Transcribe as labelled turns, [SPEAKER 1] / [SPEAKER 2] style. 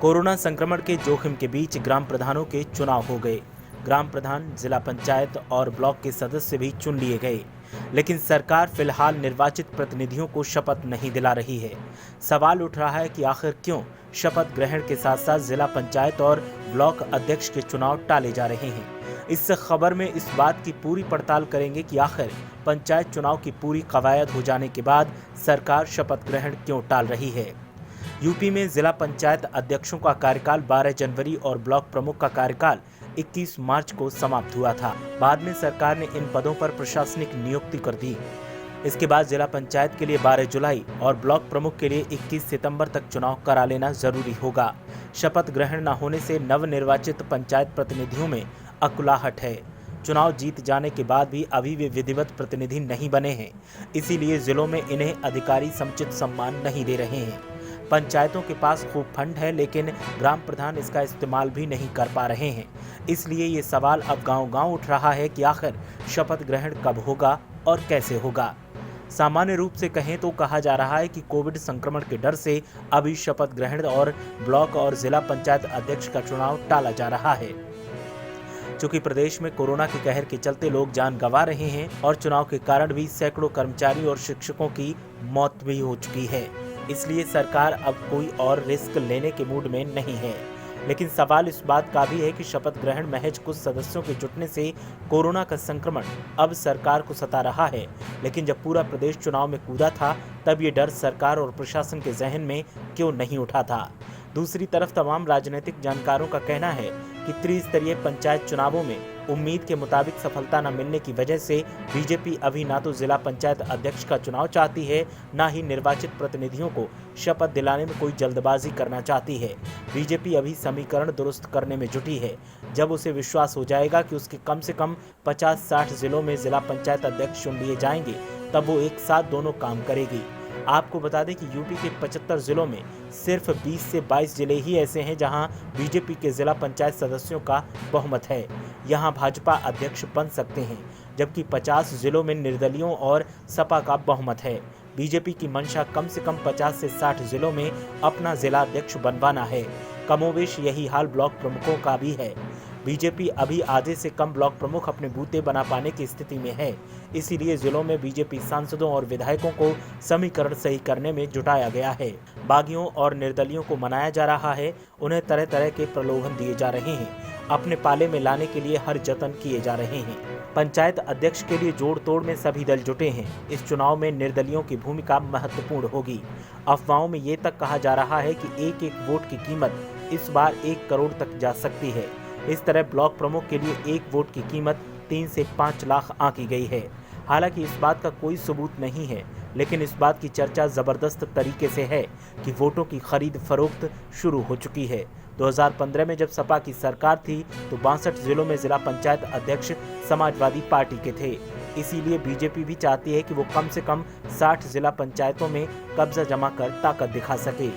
[SPEAKER 1] Corona संक्रमण के जोखिम के बीच ग्राम प्रधानों के चुनाव हो गए। ग्राम प्रधान, जिला पंचायत और ब्लॉक के सदस्य भी चुन लिए गए, लेकिन सरकार फिलहाल निर्वाचित प्रतिनिधियों को शपथ नहीं दिला रही है। सवाल उठ रहा है कि आखिर क्यों शपथ ग्रहण के साथ साथ जिला पंचायत और ब्लॉक अध्यक्ष के चुनाव टाले जा रहे हैं। इस खबर में इस बात की पूरी पड़ताल करेंगे कि आखिर पंचायत चुनाव की पूरी कवायद हो जाने के बाद सरकार शपथ ग्रहण क्यों टाल रही है। यूपी में जिला पंचायत अध्यक्षों का कार्यकाल 12 जनवरी और ब्लॉक प्रमुख का कार्यकाल 21 मार्च को समाप्त हुआ था। बाद में सरकार ने इन पदों पर प्रशासनिक नियुक्ति कर दी। इसके बाद जिला पंचायत के लिए 12 जुलाई और ब्लॉक प्रमुख के लिए 21 सितंबर तक चुनाव करा लेना जरूरी होगा। शपथ ग्रहण न होने से नवनिर्वाचित पंचायत प्रतिनिधियों में अकुलाहट है। चुनाव जीत जाने के बाद भी अभी वे विधिवत प्रतिनिधि नहीं बने हैं, इसीलिए जिलों में इन्हें अधिकारी समुचित सम्मान नहीं दे रहे हैं। पंचायतों के पास खूब फंड है, लेकिन ग्राम प्रधान इसका इस्तेमाल भी नहीं कर पा रहे हैं। इसलिए ये सवाल अब गांव-गांव उठ रहा है कि आखिर शपथ ग्रहण कब होगा और कैसे होगा। सामान्य रूप से कहें तो कहा जा रहा है कि कोविड संक्रमण के डर से अभी शपथ ग्रहण और ब्लॉक और जिला पंचायत अध्यक्ष का चुनाव टाला जा रहा है। चूंकि प्रदेश में कोरोना के कहर के चलते लोग जान गंवा रहे हैं और चुनाव के कारण भी सैकड़ों कर्मचारी और शिक्षकों की मौत भी हो चुकी है, इसलिए सरकार अब कोई और रिस्क लेने के मूड में नहीं है। लेकिन सवाल इस बात का भी है कि शपथ ग्रहण महज कुछ सदस्यों के जुटने से कोरोना का संक्रमण अब सरकार को सता रहा है, लेकिन जब पूरा प्रदेश चुनाव में कूदा था तब ये डर सरकार और प्रशासन के जहन में क्यों नहीं उठा था। दूसरी तरफ तमाम राजनीतिक जानकारों का कहना है कि त्रिस्तरीय पंचायत चुनावों में उम्मीद के मुताबिक सफलता न मिलने की वजह से बीजेपी अभी ना तो जिला पंचायत अध्यक्ष का चुनाव चाहती है, ना ही निर्वाचित प्रतिनिधियों को शपथ दिलाने में कोई जल्दबाजी करना चाहती है। बीजेपी अभी समीकरण दुरुस्त करने में जुटी है। जब उसे विश्वास हो जाएगा कि उसके कम से कम 50-60 जिलों में जिला पंचायत अध्यक्ष चुन लिए जाएंगे, तब वो एक साथ दोनों काम करेगी। आपको बता दें कि यूपी के 75 जिलों में सिर्फ 20 से 22 जिले ही ऐसे हैं जहां बीजेपी के जिला पंचायत सदस्यों का बहुमत है। यहां भाजपा अध्यक्ष बन सकते हैं, जबकि 50 जिलों में निर्दलियों और सपा का बहुमत है। बीजेपी की मंशा कम से कम 50 से 60 जिलों में अपना जिला अध्यक्ष बनवाना है। कमोवेश यही हाल ब्लॉक प्रमुखों का भी है। बीजेपी अभी आधे से कम ब्लॉक प्रमुख अपने बूते बना पाने की स्थिति में है, इसीलिए जिलों में बीजेपी सांसदों और विधायकों को समीकरण सही करने में जुटाया गया है। बागियों और निर्दलियों को मनाया जा रहा है, उन्हें तरह तरह के प्रलोभन दिए जा रहे हैं, अपने पाले में लाने के लिए हर जतन किए जा रहे हैं। पंचायत अध्यक्ष के लिए जोड़ तोड़ में सभी दल जुटे हैं। इस चुनाव में निर्दलियों की भूमिका महत्वपूर्ण होगी। अफवाहों में ये तक कहा जा रहा है कि एक एक वोट की कीमत इस बार 1 करोड़ तक जा सकती है। इस तरह ब्लॉक प्रमुख के लिए एक वोट की कीमत 3 से 5 लाख आंकी गई है। हालांकि इस बात का कोई सबूत नहीं है, लेकिन इस बात की चर्चा जबरदस्त तरीके से है कि वोटों की खरीद फरोख्त शुरू हो चुकी है। 2015 में जब सपा की सरकार थी तो 62 जिलों में जिला पंचायत अध्यक्ष समाजवादी पार्टी के थे। इसीलिए बीजेपी भी चाहती है कि वो कम से कम 60 जिला पंचायतों में कब्जा जमा कर ताकत दिखा सके।